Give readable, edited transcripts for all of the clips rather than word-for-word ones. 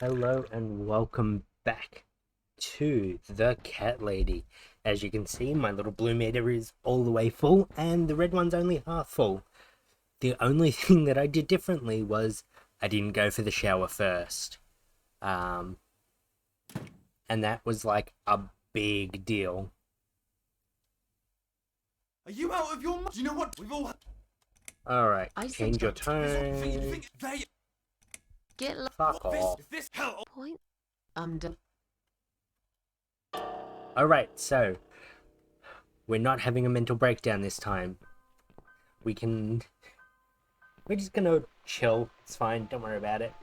Hello and welcome back to the Cat Lady. As you can see, my little blue meter is all the way full and the red one's only half full. The only thing that I did differently was I didn't go for the shower first. And that was like a big deal. Are you out of your mind? Do you know what? We've all. Alright, I change your said tone. They. get Fuck off. This hell. point. I'm done. Alright, so we're not having a mental breakdown this time. We're just gonna chill. It's fine, don't worry about it.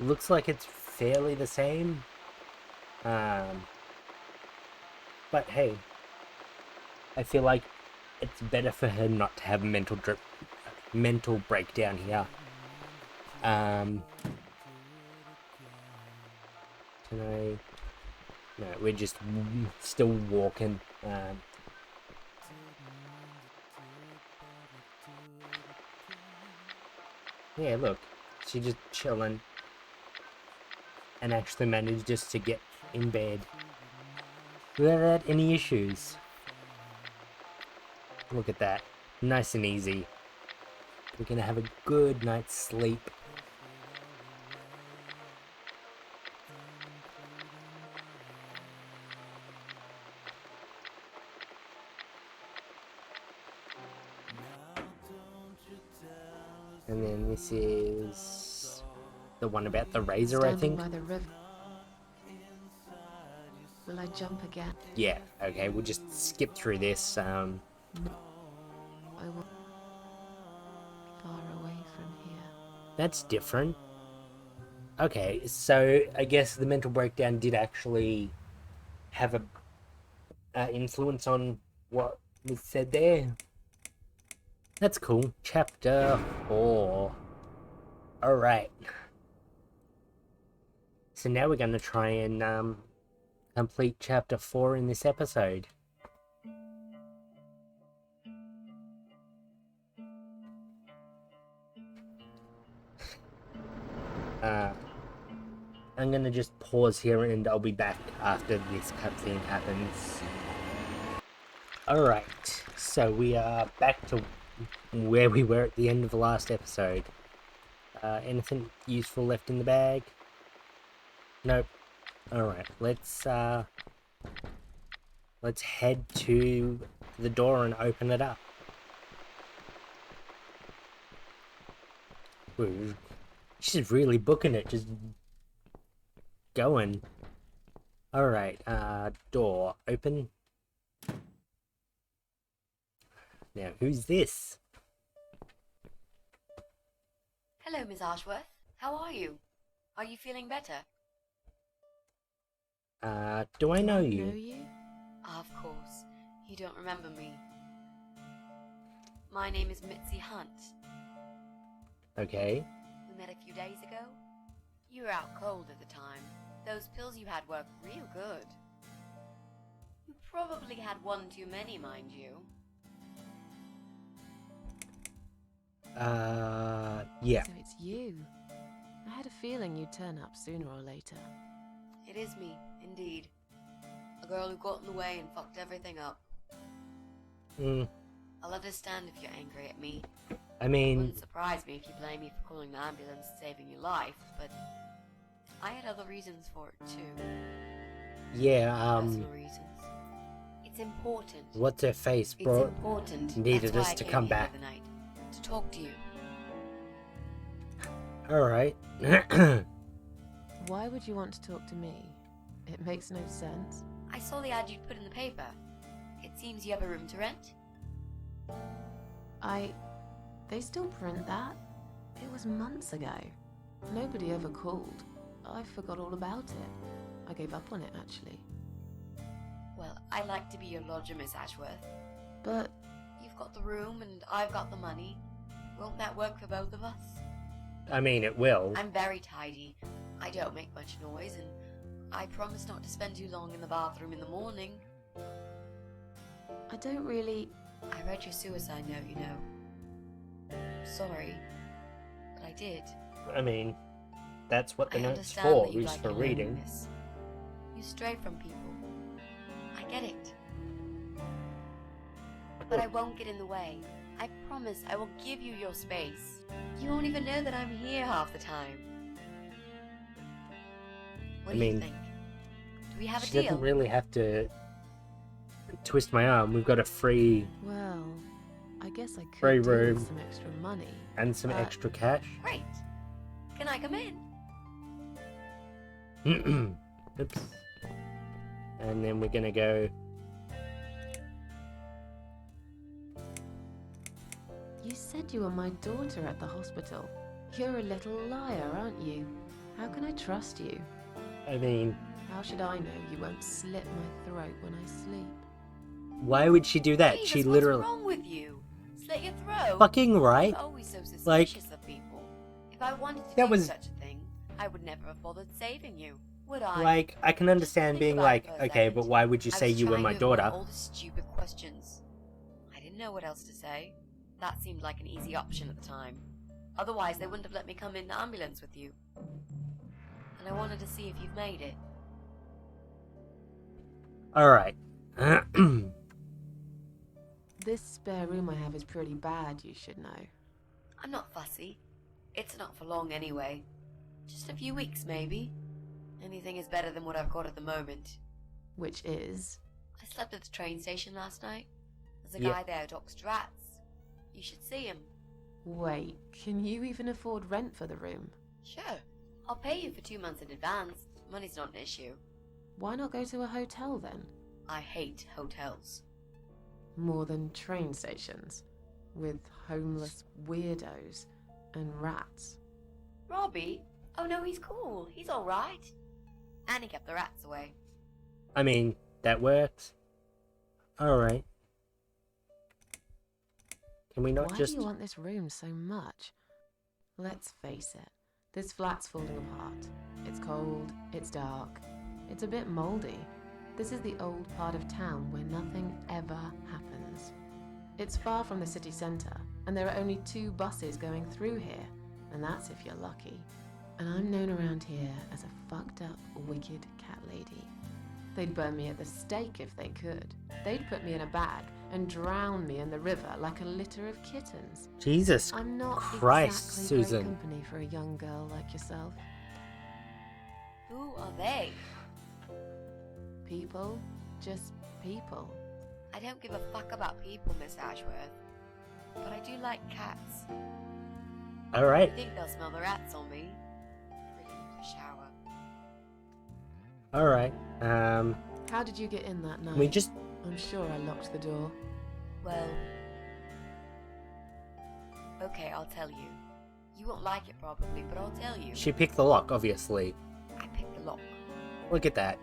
Looks like it's fairly the same. But hey, I feel like it's better for her not to have a mental breakdown here. Can I? No, we're just still walking. Yeah, look, she's just chilling and actually managed just to get in bed without any issues. Look at that, nice and easy. We're gonna have a good night's sleep. And then this is the one about the razor, I think. By the river. Will I jump again? Yeah, okay, we'll just skip through this. No. I will. Far away from here. That's different. Okay, so I guess the mental breakdown did actually have a influence on what was said there. That's cool. Chapter 4. Alright. So now we're going to try and complete Chapter 4 in this episode. I'm going to just pause here and I'll be back after this cutscene happens. Alright, so we are back to where we were at the end of the last episode. Anything useful left in the bag? Nope. Alright, let's head to the door and open it up. Ooh, she's really booking it, just going. Alright, door open. Now, who's this? Hello, Miss Ashworth. How are you? Are you feeling better? Do I know Know you? you? Of course. You don't remember me. My name is Mitzi Hunt. Okay. We met a few days ago. You were out cold at the time. Those pills you had worked real good. You probably had one too many, mind you. Yeah. So it's you. I had a feeling you'd turn up sooner or later. It is me, indeed. A girl who got in the way and fucked everything up. I'll understand if you're angry at me. I mean, Wouldn't surprise me if you blame me for calling the ambulance and saving your life, but I had other reasons for it too. yeah, Personal reasons. It's important. what's her face, It's bro? important. Needed That's us why to I came come here back. the night, to talk to you. Alright. Why would you want to talk to me? It makes no sense. I saw the ad you'd put in the paper. It seems you have a room to rent. They still print that? It was months ago. Nobody ever called. I forgot all about it. I gave up on it, actually. Well, I like to be your lodger, Miss Ashworth. But You've got the room and I've got the money. Won't that work for both of us? I mean, it will. I'm very tidy. I don't make much noise, and I promise not to spend too long in the bathroom in the morning. I don't really... I read your suicide note, you know. Sorry, but I did. I mean, that's what the I note's understand for, that you is like for your reading. loneliness. You stray from people. I get it. But I won't get in the way. I promise I will give you your space. You won't even know that I'm here half the time. What do you mean, think? Do we have a She deal? doesn't really have to twist my arm. We've got a free Well, I guess I could Free do room. with some extra money. and some But- extra cash. Great. Can I come in? Oops. And then we're gonna go. You said you were my daughter at the hospital. You're a little liar, aren't you? How can I trust you? I mean, How should I know you won't slit my throat when I sleep? why would she do that? Jesus, She what's literally. wrong with you? Slit your throat? Fucking right. You're always so suspicious Like- of people. If I wanted to That do was- such a thing, I would never have bothered saving you, would I? Like, I can understand think being about like, it for a okay, second. but why would you I say was you were trying my to avoid daughter? all the stupid questions. I didn't know what else to say. That seemed like an easy option at the time. Otherwise, they wouldn't have let me come in the ambulance with you. And I wanted to see if you've made it. Alright. This spare room I have is pretty bad, you should know. I'm not fussy. It's not for long anyway. Just a few weeks, maybe. Anything is better than what I've got at the moment. Which is... I slept at the train station last night. There's a Yeah. guy there who adopts rats. You should see him. Wait, can you even afford rent for the room? Sure. I'll pay you for 2 months in advance. Money's not an issue. Why not go to a hotel then? I hate hotels. More than train stations. With homeless weirdos and rats. Robbie? Oh no, he's cool. He's alright. And he kept the rats away. I mean, that works. Alright. Can we not Why just. do you want this room so much? Let's face it, this flat's falling apart. It's cold, it's dark, it's a bit mouldy. This is the old part of town where nothing ever happens. It's far from the city centre, and there are only 2 buses going through here, and that's if you're lucky. And I'm known around here as a fucked up, wicked cat lady. They'd burn me at the stake if they could. They'd put me in a bag and drown me in the river like a litter of kittens. Jesus I'm not Christ, exactly Susan. great company for a young girl like yourself. Who are they? People, just people. I don't give a fuck about people, Miss Ashworth. But I do like cats. I Alright. think they'll smell the rats on me. I really need a shower. Alright. How did you get in that night? We just. I'm sure I locked the door. Well... Okay, I'll tell you. You won't like it probably, but I'll tell you. She picked the lock, obviously. I picked the lock. Look at that.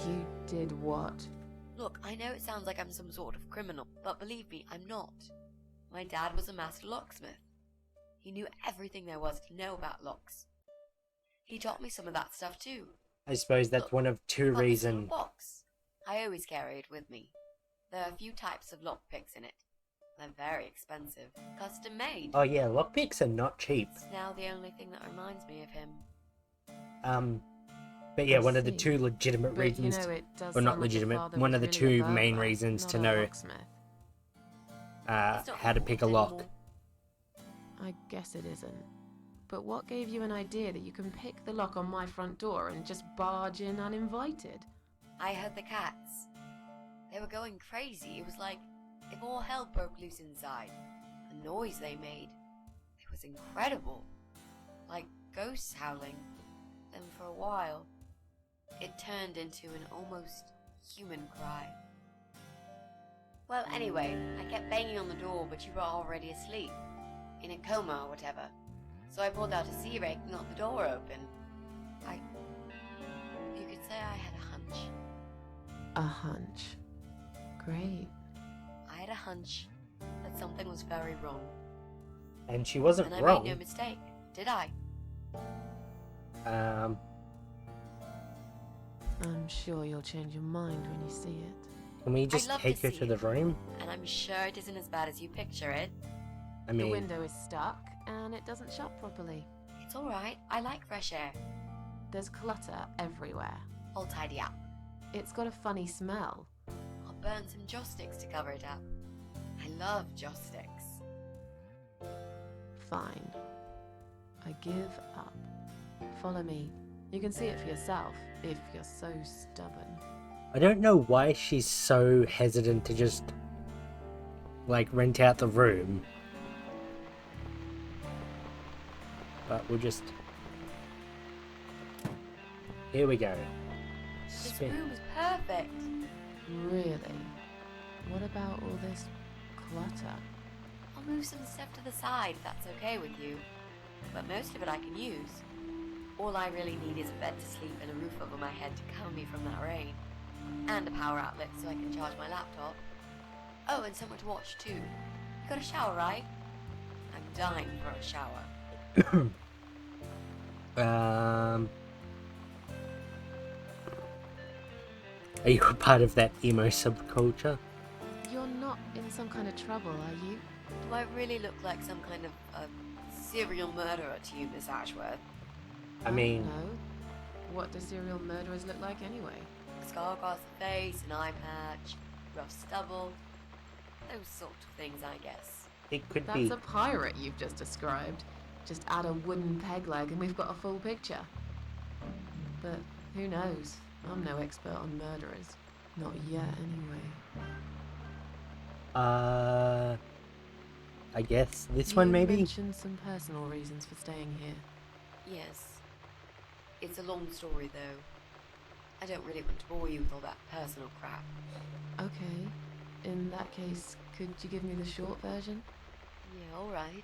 You did what? Look, I know it sounds like I'm some sort of criminal, but believe me, I'm not. My dad was a master locksmith. He knew everything there was to know about locks. He taught me some of that stuff too. I suppose that's one of 2 Look, this little reasons. box. I always carry it with me. There are a few types of lockpicks in it. They're very expensive. Custom made. Oh yeah, lockpicks are not cheap. It's now the only thing that reminds me of him. But yeah, I one of the see. 2 legitimate But reasons. you know, it does well, not sound like your legitimate, father one was of the really 2 a main burglar, reasons to not a know locksmith. It's not how to pick a important lock. anymore. I guess it isn't. But what gave you an idea that you can pick the lock on my front door and just barge in uninvited? I heard the cats. They were going crazy. It was like if all hell broke loose inside. The noise they made. It was incredible. Like ghosts howling. Then for a while, it turned into an almost human cry. Well, anyway, I kept banging on the door, but you were already asleep. In a coma or whatever. So I pulled out a sea rake and got the door open. You could say I had a hunch. A hunch. Great. I had a hunch that something was very wrong. And she wasn't And I wrong. made no mistake, did I? I'm sure you'll change your mind when you see it. Can we just love to take her see to the it. room? And I'm sure it isn't as bad as you picture it. I The mean, window is stuck and it doesn't shut properly. It's alright, I like fresh air. There's clutter everywhere. I'll tidy up. It's got a funny smell. I'll burn some joss sticks to cover it up. I love joss sticks. Fine. I give up. Follow me. You can see it for yourself, if you're so stubborn. I don't know why she's so hesitant to just, like, rent out the room. But we'll just... Here we go. This Spin. room is perfect. Really? What about all this clutter? I'll move some stuff to the side if that's okay with you. But most of it I can use. All I really need is a bed to sleep and a roof over my head to cover me from that rain. And a power outlet so I can charge my laptop. Oh, and somewhere to watch too. You got a shower, right? I'm dying for a shower. Are you a part of that emo subculture? You're not in some kind of trouble, are you? Do I really look like some kind of serial murderer to you, Miss Ashworth? I mean, No. What do serial murderers look like anyway? A scar across the face, an eye patch, rough stubble. Those sort of things, I guess. it could That's be... a pirate you've just described. Just add a wooden peg leg and we've got a full picture. But who knows? I'm no expert on murderers. Not yet, anyway. I guess this one You maybe? mentioned some personal reasons for staying here. Yes. It's a long story, though. I don't really want to bore you with all that personal crap. Okay. In that case, could you give me the short version? Yeah, alright.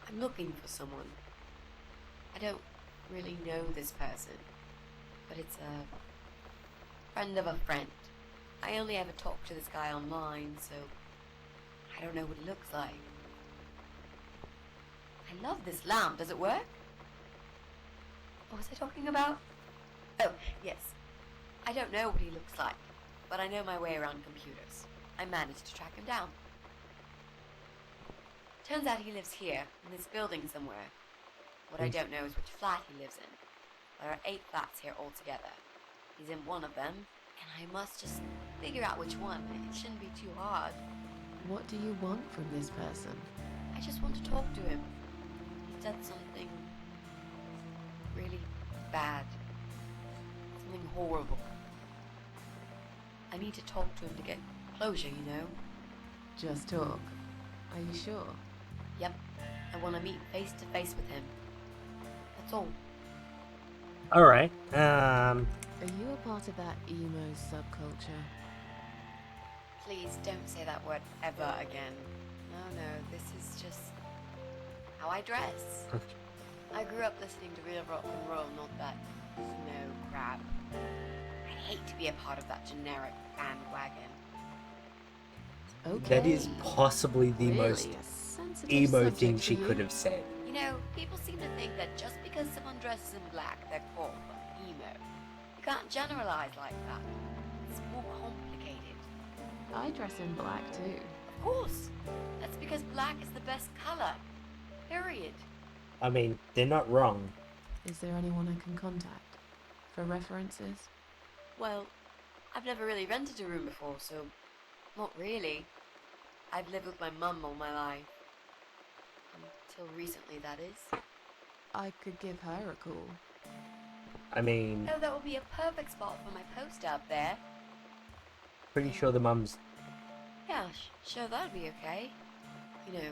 I'm looking for someone. I don't really know this person, but it's a friend of a friend. I only ever talk to this guy online, so I don't know what he looks like. I love this lamp. Does it work? What was I talking about? Oh, yes. I don't know what he looks like, but I know my way around computers. I managed to track him down. Turns out he lives here, in this building somewhere. What I don't know is which flat he lives in. There are 8 flats here altogether. He's in one of them, and I must just figure out which one. It shouldn't be too hard. What do you want from this person? I just want to talk to him. He's done something really bad. Something horrible. I need to talk to him to get closure, you know? Just talk. Are you sure? Yep. I want to meet face to face with him. That's all. Alright, Are you a part of that emo subculture? Please don't say that word ever again. No, this is just how I dress. I grew up listening to real rock and roll, not that snow crap. I hate to be a part of that generic bandwagon. Okay. that is possibly the Really most a sensitive emo subject thing for she you? could have said. You know, people seem to think that just because someone dresses in black, they're called emo. You can't generalize like that. It's more complicated. I dress in black too. Of course. That's because black is the best color. Period. I mean, they're not wrong. Is there anyone I can contact for references? Well, I've never really rented a room before, so not really. I've lived with my mum all my life. Until recently, that is. I could give her a call. I mean, Oh, that would be a perfect spot for my poster up there. pretty sure the mum's... Yeah, sure, that'd be okay. You know,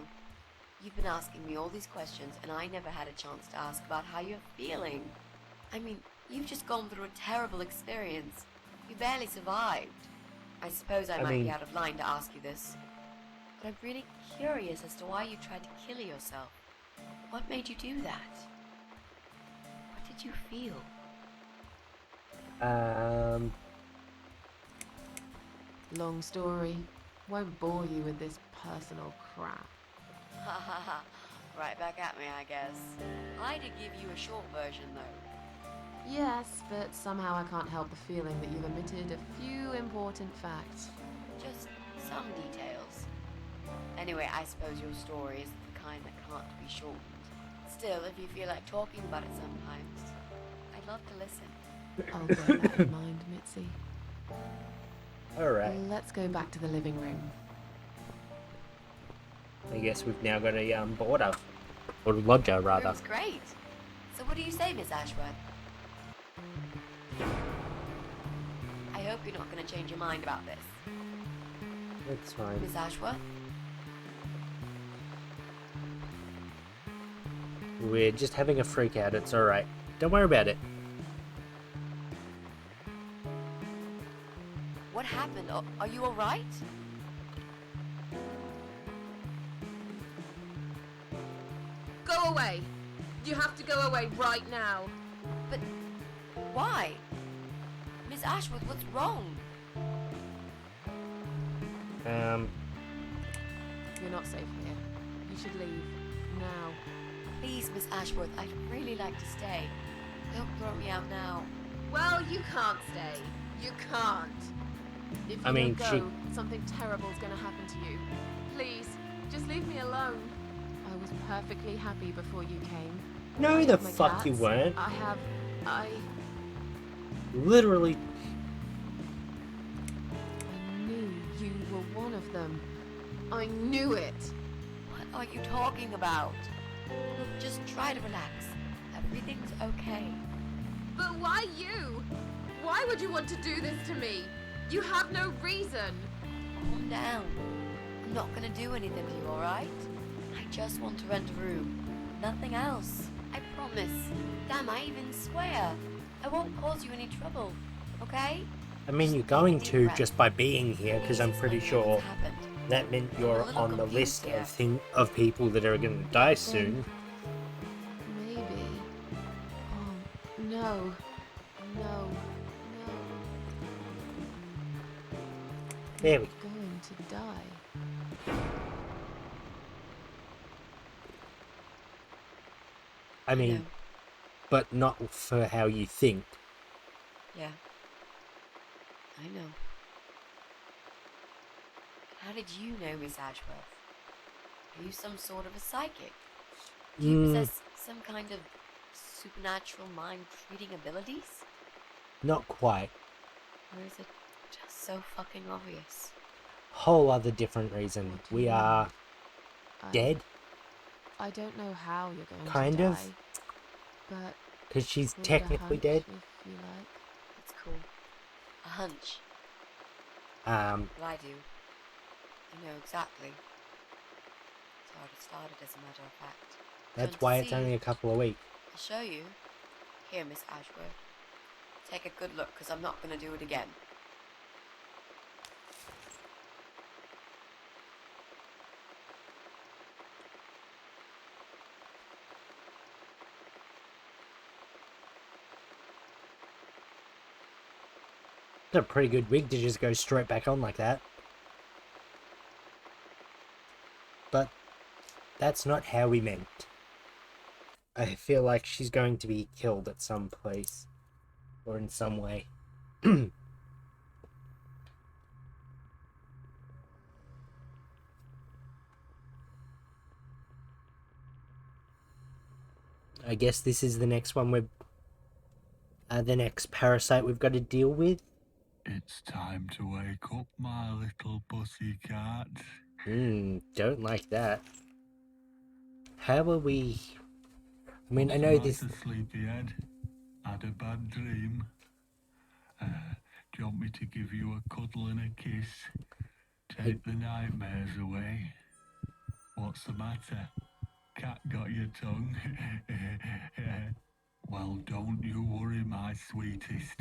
you've been asking me all these questions, and I never had a chance to ask about how you're feeling. I mean, you've just gone through a terrible experience. You barely survived. I suppose I might mean- be out of line to ask you this, but I'm really curious as to why you tried to kill yourself. What made you do that? What did you feel? Long story. Won't bore you with this personal crap. Ha ha ha. Right back at me, I guess. I did give you a short version, though. Yes, but somehow I can't help the feeling that you've omitted a few important facts. Just some details. Anyway, I suppose your story is the kind that can't be shortened. Still, if you feel like talking about it sometimes, I'd love to listen. I'll bear that in mind, Mitzi. Alright, Let's go back to the living room. I guess we've now got a boarder. Or lodger, rather. Room's great. So what do you say, Miss Ashworth? I hope you're not going to change your mind about this. That's fine. Miss Ashworth? We're just having a freak out, it's alright. Don't worry about it. What happened? Are you alright? Go away! You have to go away right now. But why? Miss Ashworth, what's wrong? You're not safe here. You should leave. Now. Please, Miss Ashworth, I'd really like to stay. Don't throw me out now. Well, you can't stay. You can't. If you I mean, don't go, something terrible's gonna happen to you. Please, just leave me alone. I was perfectly happy before you came. No, I the have my fuck you cats. weren't. I Literally. knew you were one of them. I knew it. What are you talking about? Look, just try to relax. Everything's okay. But why you? Why would you want to do this to me? You have no reason. Calm down. I'm not gonna do anything to you, alright? I just want to rent a room. Nothing else. I promise. Damn, I even swear. I won't cause you any trouble. Okay? I mean, you're going to just by being here, because I'm pretty sure Happened. that meant you're a little on the confused list here. of people that are going to die soon. Maybe. Oh, no. No. No. There we go. You're going to die. I mean, know. but not for how you think. Yeah. I know. How did you know, Miss Ashworth? Are you some sort of a psychic? Do you possess some kind of supernatural mind-reading abilities? Not quite. Or is it just so fucking obvious? Whole other different reason. What do you We mean? are I- dead, I don't know how you're going Kind to die. of. But because she's call it a technically hunch, dead. if you like. It's cool. A hunch. Um, Well, I do. I know exactly. It's how it started, as a matter of fact. that's Want to why it's see? only a couple of weeks. I'll show you. Here, Miss Ashworth. Take a good look, because I'm not going to do it again. It's a pretty good wig to just go straight back on like that. But that's not how we meant. I feel like she's going to be killed at some place. Or in some way. I guess this is the next one we're... the next parasite we've got to deal with. It's time to wake up, my little pussycat. Don't like that. How are we... I mean, I What's know the this... matter, sleepyhead? Had a bad dream? Do you want me to give you a cuddle and a kiss? Take the nightmares away? What's the matter? Cat got your tongue? Well, don't you worry, my sweetest.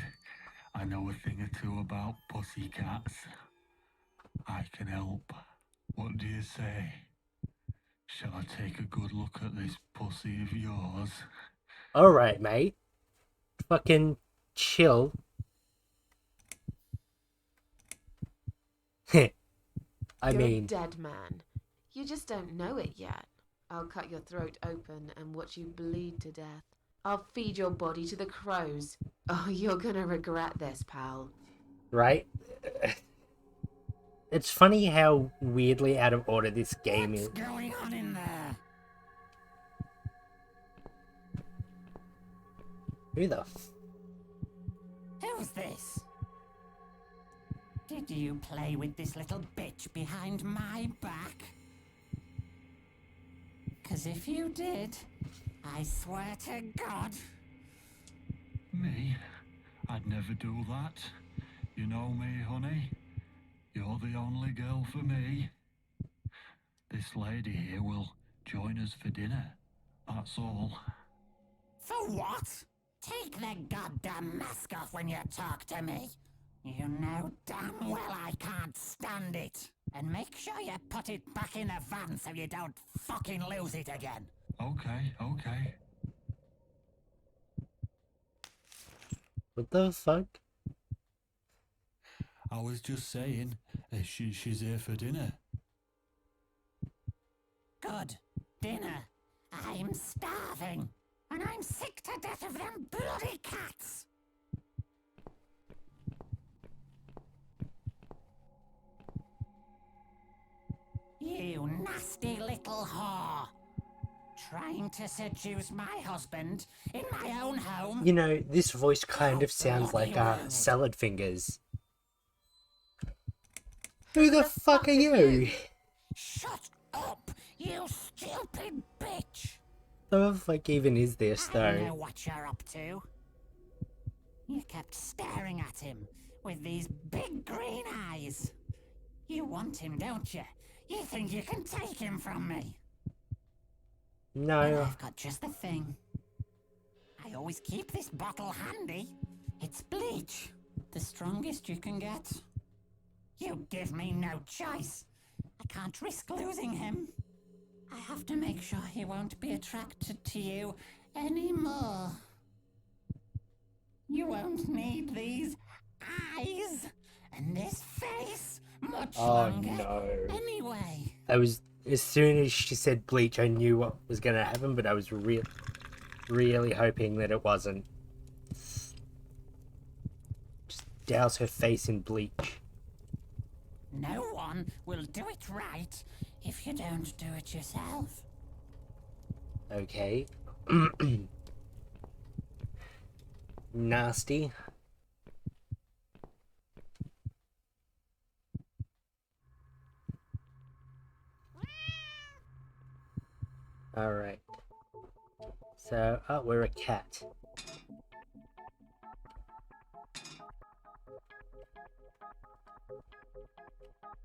I know a thing or two about pussycats. I can help. What do you say? Shall I take a good look at this pussy of yours? Alright, mate. Fucking chill. I You're mean... a dead man. You just don't know it yet. I'll cut your throat open and watch you bleed to death. I'll feed your body to the crows. Oh, you're gonna regret this, pal. Right? It's funny how weirdly out of order this game is. What's going on in there? Who the Who's this? Did you play with this little bitch behind my back? 'Cause if you did, I swear to God. Me? I'd never do that. You know me, honey. You're the only girl for me. This lady here will join us for dinner. That's all. For what? Take the goddamn mask off when you talk to me. You know damn well I can't stand it. And make sure you put it back in the van so you don't fucking lose it again. Okay, okay. What the fuck? I was just saying, she's here for dinner. Good. Dinner. I'm starving. And I'm sick to death of them bloody cats. You nasty little whore. Trying to seduce my husband in my own home. You know, this voice kind of sounds like Salad Fingers. Who the fuck are you? Shut up, you stupid bitch. The fuck even is this, I know though? what you're up to. You kept staring at him with these big green eyes. You want him, don't you? You think you can take him from me? Well, No. I've got just the thing. I always keep this bottle handy. It's bleach, the strongest you can get. You give me no choice. I can't risk losing him. I have to make sure he won't be attracted to you anymore. You won't need these eyes and this face much Oh longer no. anyway. I was, as soon as she said bleach, I knew what was gonna happen, but I was really hoping that it wasn't. Just douse her face in bleach. No one will do it right if you don't do it yourself. Okay. Nasty. Alright. So, oh, we're a cat.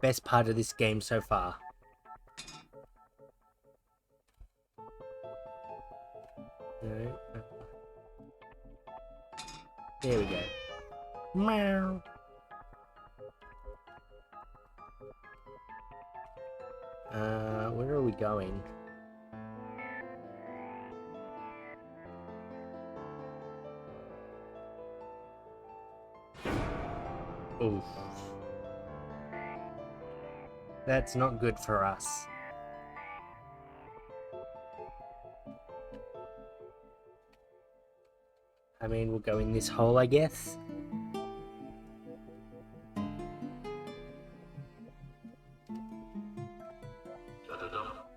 Best part of this game so far. No. There we go. Meow. Where are we going? Oof. That's not good for us. I mean, we'll go in this hole, I guess.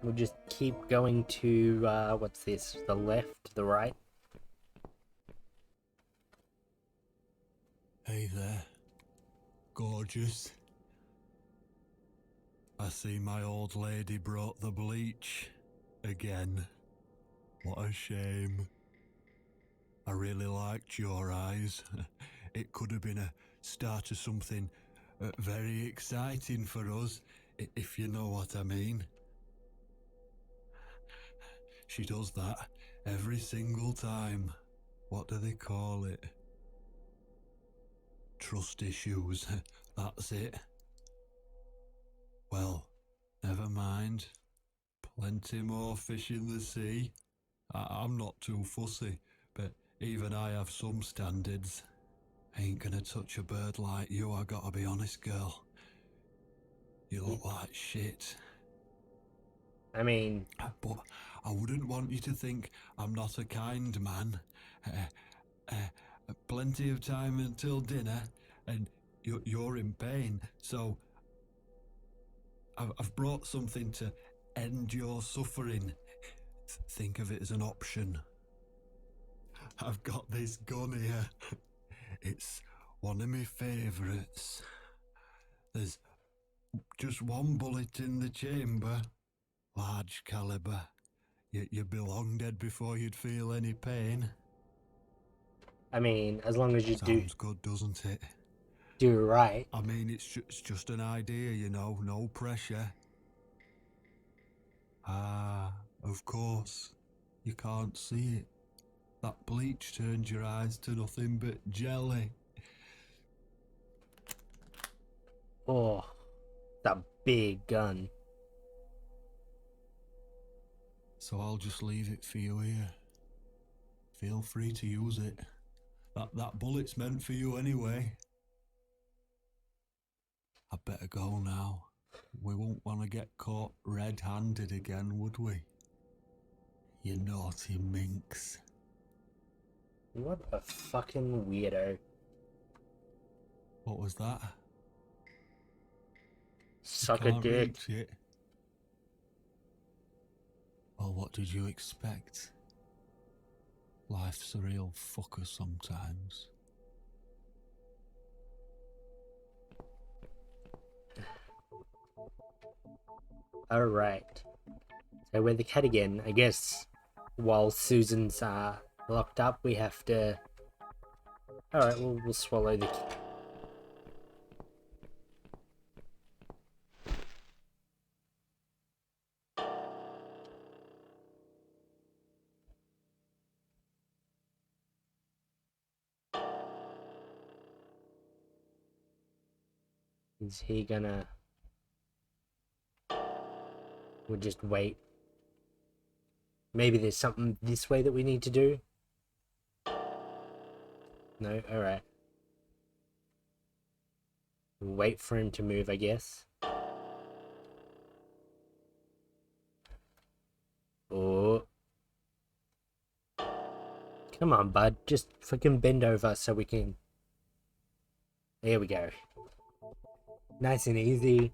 We'll just keep going to, what's this? The left, the right? Hey there, gorgeous. I see my old lady brought the bleach again. What a shame. I really liked your eyes. It could have been a start of something very exciting for us, if you know what I mean. She does that every single time. What do they call it? Trust issues. That's it. Well, never mind. Plenty more fish in the sea. I'm not too fussy, but even I have some standards. Ain't gonna touch a bird like you, I gotta be honest, girl. You look like shit. I mean, But I wouldn't want you to think I'm not a kind man. Plenty of time until dinner, and you're in pain, so I've brought something to end your suffering. Think of it as an option. I've got this gun here. It's one of my favourites. There's just one bullet in the chamber. Large caliber. You'd be long dead before you'd feel any pain. I mean, as long as you Sounds good, doesn't it? do right. I mean, it's just an idea, you know, no pressure. Ah, of course. You can't see it. That bleach turned your eyes to nothing but jelly. Oh, that big gun. So I'll just leave it for you here. Feel free to use it. That bullet's meant for you anyway. I'd better go now. We won't want to get caught red-handed again, would we? You naughty minx. What a fucking weirdo. What was that? Suck a Can't dick. reach it. Well, what did you expect? Life's a real fucker sometimes. Alright. So we're the cat again. I guess while Susan's locked up, we have to... Alright, we'll swallow the key. Is he gonna... We'll just wait. Maybe there's something this way that we need to do? No? Alright. We'll wait for him to move, I guess. Oh. Come on, bud. Just fucking bend over so we can... There we go. Nice and easy.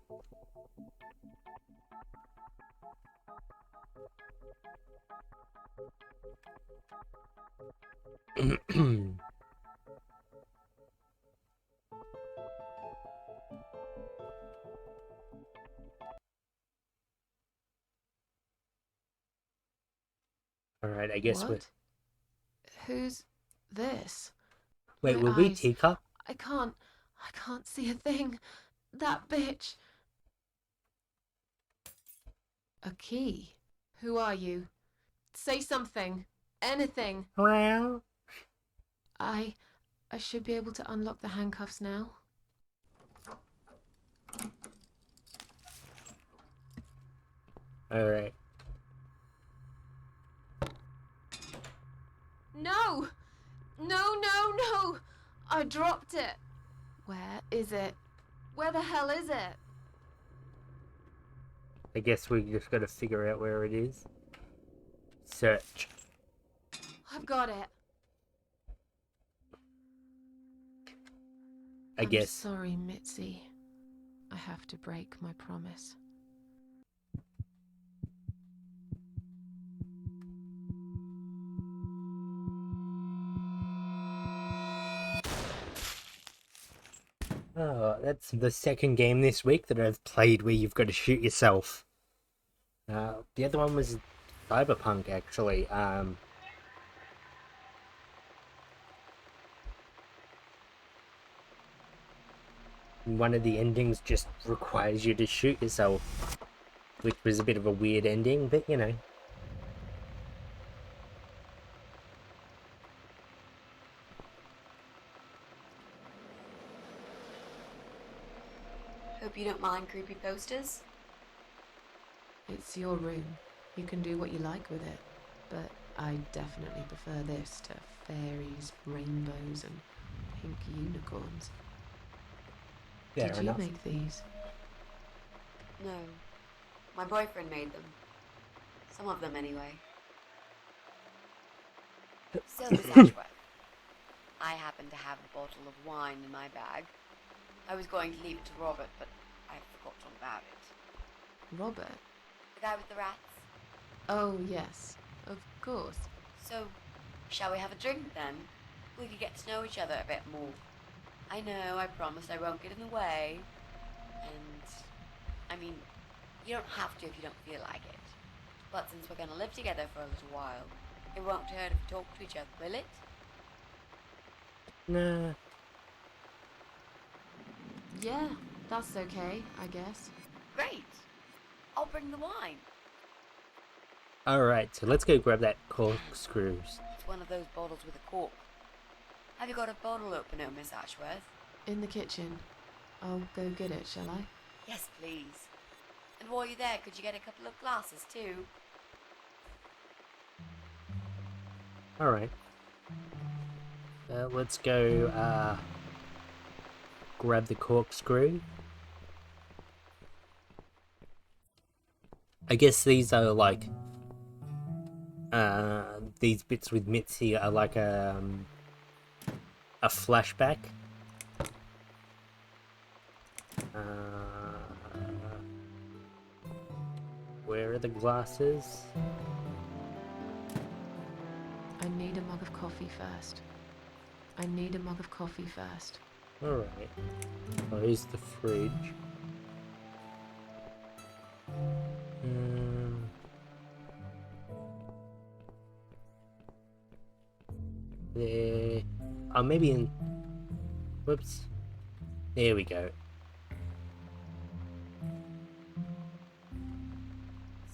Alright, I guess we're... What? Who's this? Wait, My were we eyes. Teacup? I can't see a thing. That bitch. A key? Who are you? Say something. Anything. Well... I should be able to unlock the handcuffs now. Alright. No! No! I dropped it. Where is it? Where the hell is it? I guess we just gotta figure out where it is. Search. I've got it. I I'm guess. sorry, Mitzi. I have to break my promise. Oh, that's the second game this week that I've played where you've got to shoot yourself. The other one was Cyberpunk, actually. One of the endings just requires you to shoot yourself, which was a bit of a weird ending, but you know. Hope you don't mind creepy posters. It's your room. You can do what you like with it. But I definitely prefer this to fairies, rainbows, and pink unicorns. Fair Did enough. you make these? No. My boyfriend made them. Some of them, anyway. So, Miss Ashworth, I happen to have a bottle of wine in my bag. I was going to leave it to Robert, but I forgot all about it. Robert? The guy with the rats? Oh, yes. Of course. So, shall we have a drink then? We could get to know each other a bit more. I know, I promised I won't get in the way. And, I mean, you don't have to if you don't feel like it. But since we're gonna live together for a little while, it won't hurt if we talk to each other, will it? Nah. Yeah, that's okay, I guess. Great! I'll bring the wine. Alright, so let's go grab that corkscrew. It's one of those bottles with a cork. Have you got a bottle opener, Miss Ashworth? In the kitchen. I'll go get it, shall I? Yes, please. And while you're there, could you get a couple of glasses too? Alright. Let's go grab the corkscrew. I guess these are like these bits with Mitzi are like a flashback. Where are the glasses? I need a mug of coffee first. I need a mug of coffee first. Alright. Close the fridge. There. Oh, maybe in. Whoops. There we go.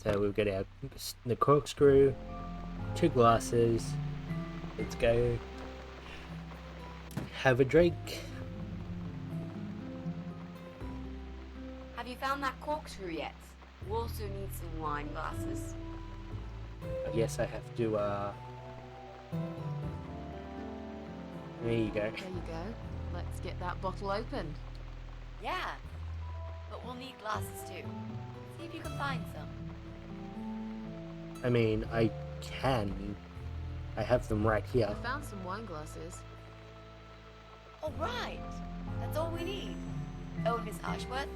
So we've got the corkscrew, 2 glasses. Let's go have a drink. Have you found that corkscrew yet? We also need some wine glasses. I guess I have to, there you go. There you go. Let's get that bottle opened. Yeah, but we'll need glasses too. See if you can find some. I mean, I can. I have them right here. I found some wine glasses. All right, that's all we need. Oh, Miss Ashworth,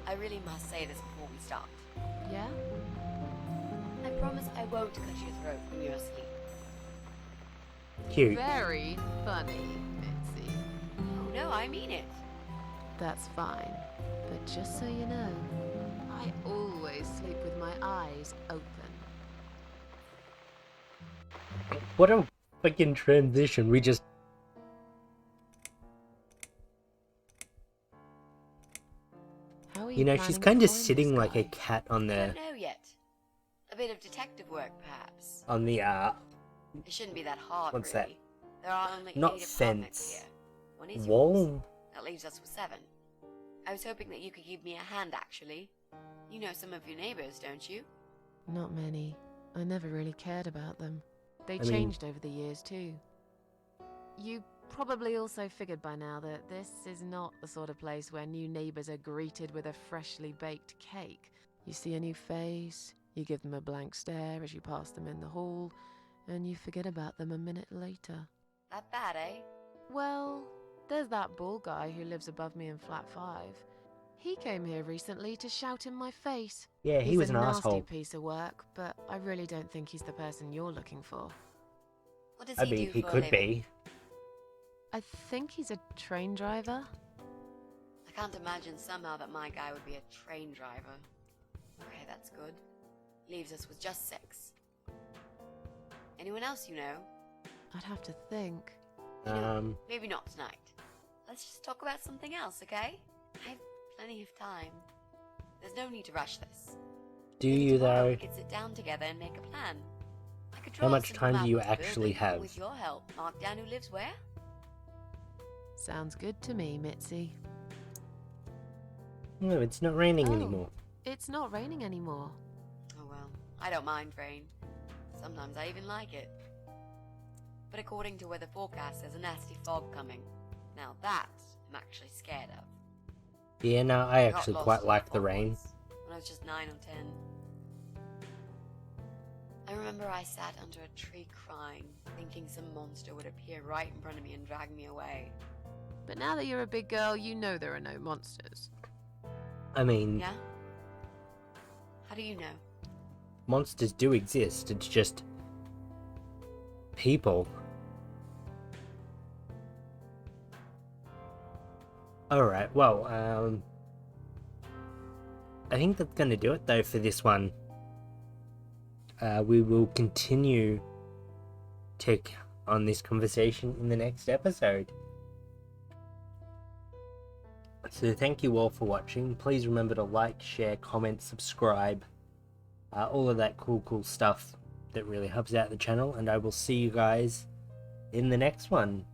I really must say this before we start. Yeah? I promise I won't cut your throat when you're asleep. Cute. Very funny, Mitzi. Oh no, I mean it. That's fine. But just so you know, I always sleep with my eyes open. What a fucking transition. We just. How are You know, she's planning to kind of find sitting this like a guy? cat on I the. don't know yet. A bit of detective work, perhaps. On the, It shouldn't be that hard, What's that? really. There are only Not 8 apartments fence. here. One is yours. wall. That leaves us with 7. I was hoping that you could give me a hand, actually. You know some of your neighbors, don't you? Not many. I never really cared about them. They I mean- changed over the years, too. You probably also figured by now that this is not the sort of place where new neighbors are greeted with a freshly baked cake. You see a new face, you give them a blank stare as you pass them in the hall, and you forget about them a minute later. That bad, eh? Well, there's that bald guy who lives above me in flat 5. He came here recently to shout in my face. Yeah, he He's was a an nasty asshole. piece of work, but I really don't think he's the person you're looking for. What does I he mean, do he for a could living? be. I think he's a train driver. I can't imagine somehow that my guy would be a train driver. Okay, that's good. Leaves us with just 6. Anyone else you know? I'd have to think. You know, Um, maybe not tonight. Let's just talk about something else, okay? I have plenty of time. There's no need to rush this. do Maybe you tomorrow though? We could sit down together and make a plan. I could How draw a much simple time do you map of actually Bourbon, and have? with your help, mark down who lives where. Sounds good to me, Mitzi. No, it's not raining Oh. anymore. It's not raining anymore. Oh well, I don't mind rain. Sometimes I even like it. But according to weather forecast, there's a nasty fog coming. Now that I'm actually scared of. Yeah, no, I Got actually lost quite in like fog the rain. once, when I was just 9 or 10. I remember I sat under a tree crying, thinking some monster would appear right in front of me and drag me away. But now that you're a big girl, you know there are no monsters. I mean, Yeah? How do you know? monsters do exist, it's just people. Alright, well, I think that's gonna do it though for this one. We will continue on this conversation in the next episode. So thank you all for watching. Please remember to like, share, comment, subscribe, all of that cool stuff that really helps out the channel, and I will see you guys in the next one.